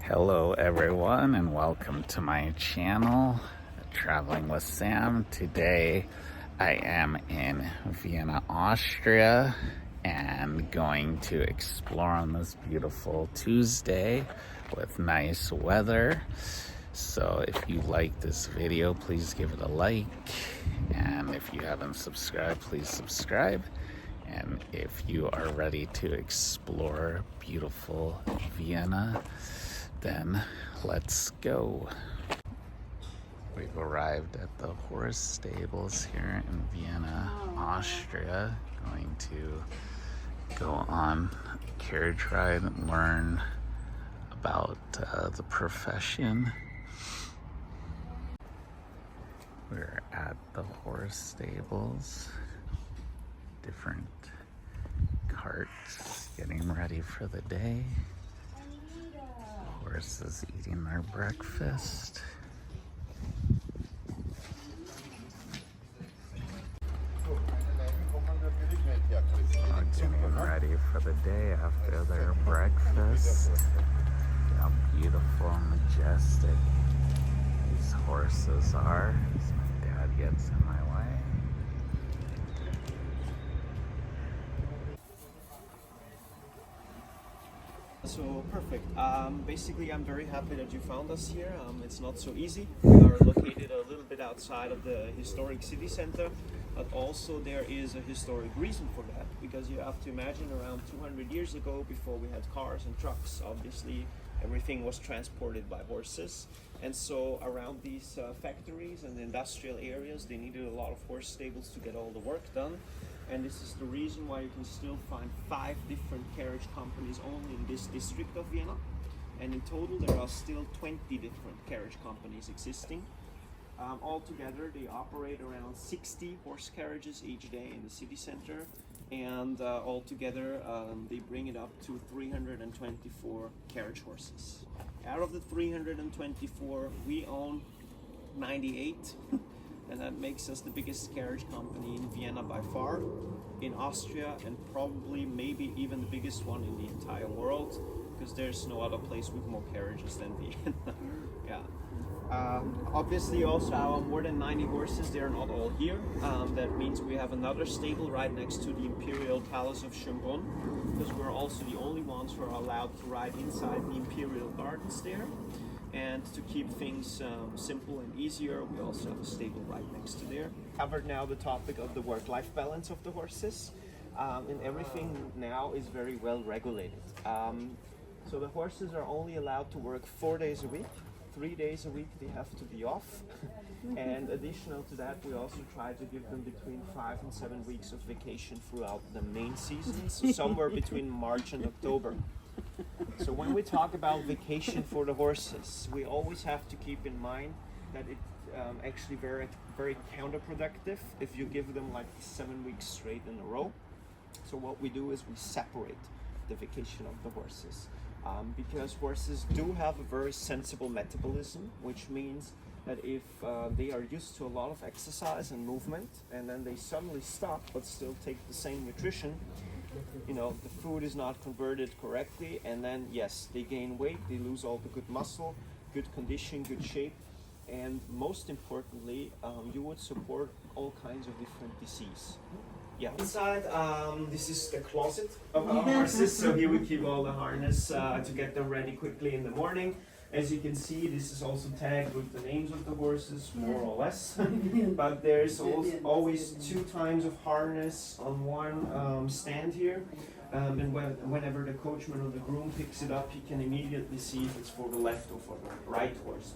Hello everyone and welcome to my channel, Traveling with Sam. Today I am in Vienna, Austria and going to explore on this beautiful Tuesday with nice weather. So if you like this video, please give it a like, and if you haven't subscribed, please subscribe. And if you are ready to explore beautiful Vienna, then let's go. We've arrived at the horse stables here in Vienna, Austria. Going to go on a carriage ride and learn about the profession. We're at the horse stables, different carts getting ready for the day. Horses eating their breakfast. Getting ready for the day after their breakfast. How beautiful and majestic these horses are as my dad gets in my way. So perfect. Basically, I'm very happy that you found us here. It's not so easy. We are located a little bit outside of the historic city center, but also there is a historic reason for that, because you have to imagine around 200 years ago, before we had cars and trucks, obviously everything was transported by horses. And so around these factories and industrial areas, they needed a lot of horse stables to get all the work done. And this is the reason why you can still find 5 different carriage companies only in this district of Vienna. And in total, there are still 20 different carriage companies existing. Altogether, they operate around 60 horse carriages each day in the city center. And altogether, they bring it up to 324 carriage horses. Out of the 324, we own 98. And that makes us the biggest carriage company in Vienna by far, in Austria, and probably maybe even the biggest one in the entire world, because there's no other place with more carriages than Vienna. Yeah. Obviously also our more than 90 horses, they're not all here. That means we have another stable right next to the Imperial Palace of Schönbrunn, because we're also the only ones who are allowed to ride inside the Imperial Gardens there. And to keep things simple and easier, we also have a stable right next to there. Covered now the topic of the work-life balance of the horses, and everything now is very well regulated. So the horses are only allowed to work 4 days a week. 3 days a week they have to be off. And additional to that, we also try to give them between 5 and 7 weeks of vacation throughout the main season, so somewhere between March and October. So when we talk about vacation for the horses, we always have to keep in mind that it's actually very counterproductive if you give them like 7 weeks straight in a row. So what we do is we separate the vacation of the horses, because horses do have a very sensible metabolism, which means that if they are used to a lot of exercise and movement, and then they suddenly stop but still take the same nutrition, you know, the food is not converted correctly, and then yes, they gain weight, they lose all the good muscle, good condition, good shape, and most importantly, you would support all kinds of different disease. Yeah. Inside, this is the closet of our horses, so here we keep all the harness to get them ready quickly in the morning. As you can see, this is also tagged with the names of the horses, more or less. But there's always 2 times of harness on one stand here. And whenever the coachman or the groom picks it up, he can immediately see if it's for the left or for the right horse.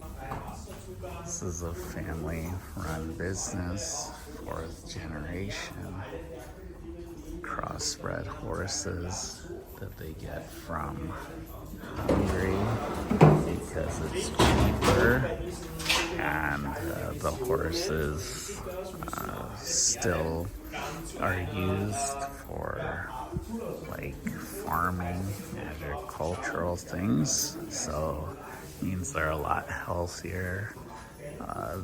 This is a family-run business, 4th generation. Crossbred horses that they get from Hungary because it's cheaper, and the horses still are used for like farming, agricultural things, so it means they're a lot healthier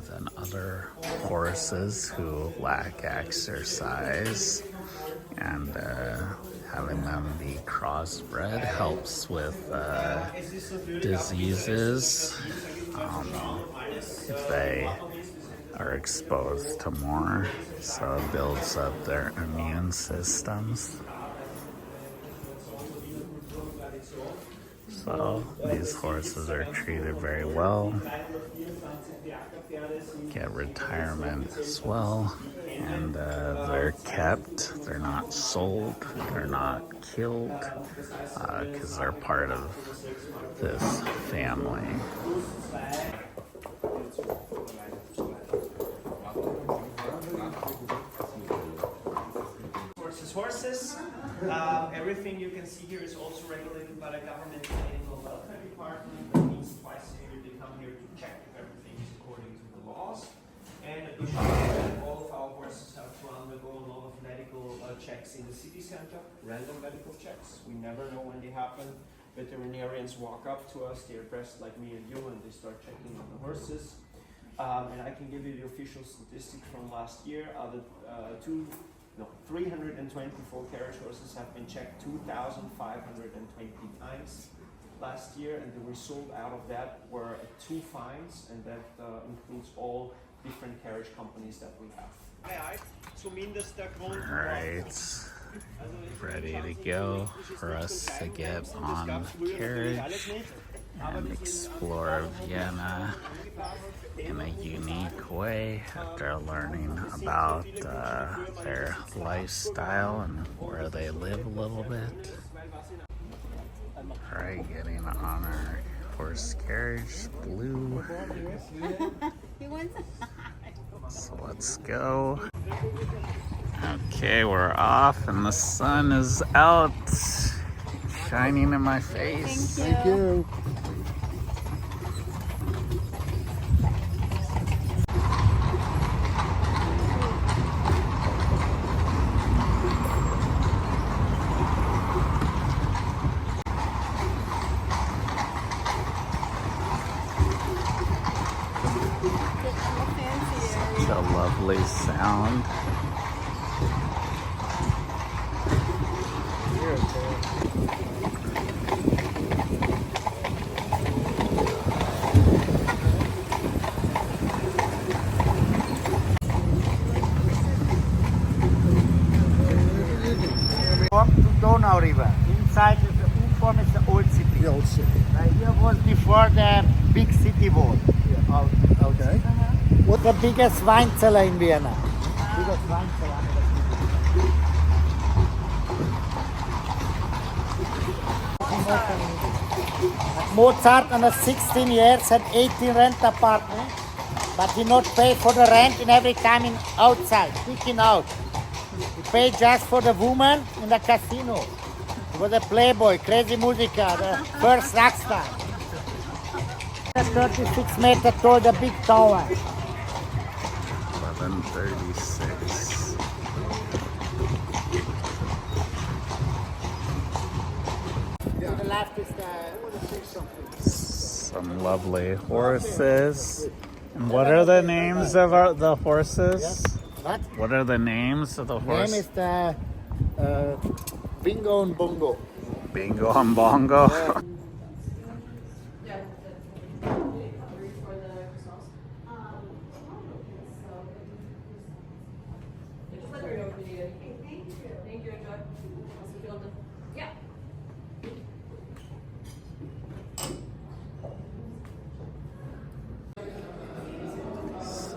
than other horses who lack exercise. and having them be crossbred helps with diseases. If they are exposed to more, so it builds up their immune systems. So these horses are treated very well, get retirement as well, and they're kept. They're not sold, they're not killed, because they're part of this family. Horses. Everything you can see here is also regulated by the government animal welfare department. That means twice a year they come here to check if everything is according to the laws. And additionally, all of our horses have to undergo a lot of medical checks in the city center, random medical checks. We never know when they happen. Veterinarians walk up to us, they're dressed like me and you, and they start checking on the horses. And I can give you the official statistic from last year. 324 carriage horses have been checked 2,520 times last year, and the result out of that were 2 fines, and that includes all different carriage companies that we have. Alright, ready to go for us to get on Carriage and explore Vienna in a unique way after learning about their lifestyle and where they live a little bit. Alright, getting on our horse carriage, blue. So let's go. Okay, we're off and the sun is out, shining in my face. Thank you. Such a lovely sound. To Donau River. Inside is the U-form is the old city. The old city. Here was before the big city wall. Okay. What the biggest wine cellar in Vienna? Biggest wine cellar. Mozart on the 16 years had 18 rent apartments, but he not pay for the rent in every time in outside, speaking out. He paid just for the woman in the casino. He was a playboy, crazy musica, the first rock star. 36 meter tall, the big tower. 11:36. To the left is the Some lovely horses. And what are the names of the horses? what? What are the names of the Name horses? is the Bingo and Bongo. Bingo and Bongo.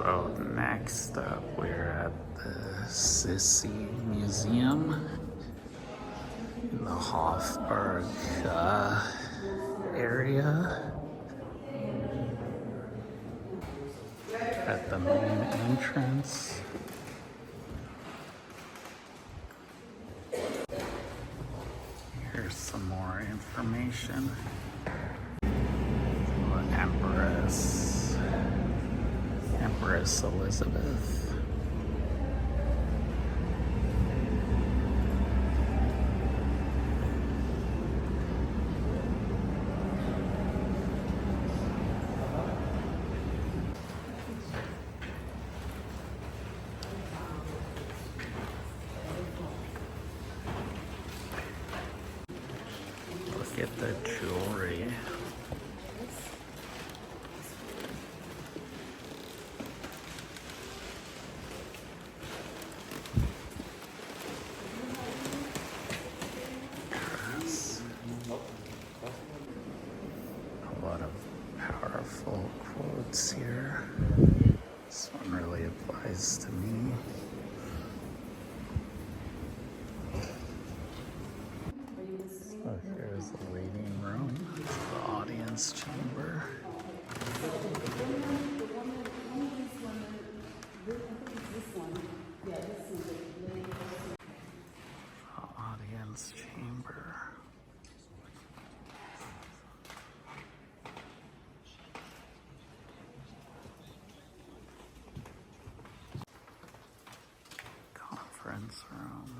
So next up, we're at the Sisi Museum in the Hofburg area. At the main entrance. Here's some more information. Empress Elizabeth. at the jewelry. A lot of powerful quotes here. This one really applies to me. So here's the waiting room, the audience chamber. The audience chamber. Conference room.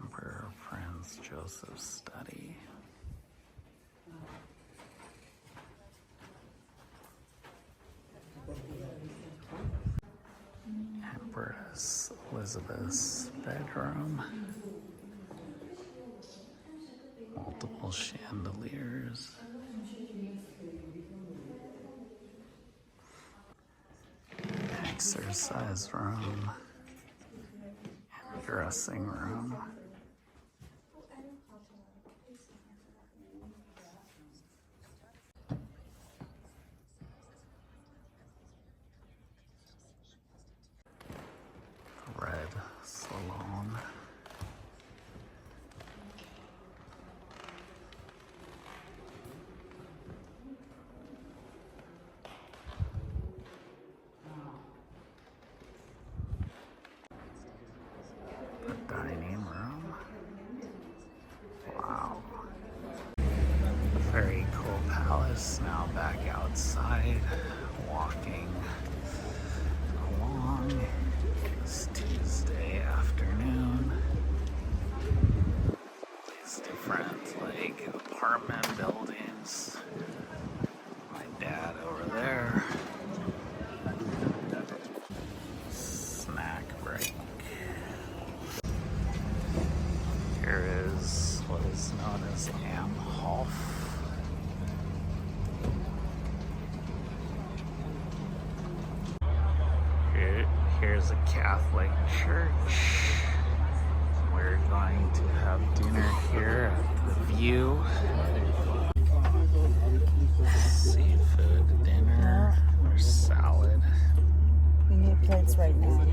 Emperor Prince Joseph's study. Empress Elizabeth's bedroom. Multiple chandeliers. Exercise room. And dressing room. Red salon. The dining room. Wow. Very cool palace. Now back outside, walking along. It's Tuesday afternoon. These different like apartment buildings. My dad over there. Snack break. Here is what is known as Amhof. Here's a Catholic church. We're going to have dinner here at the View. Seafood dinner or salad. We need plates right now.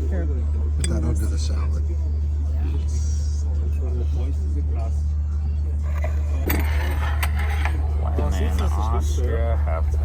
Here. Put that under the salad. When in Austria, have to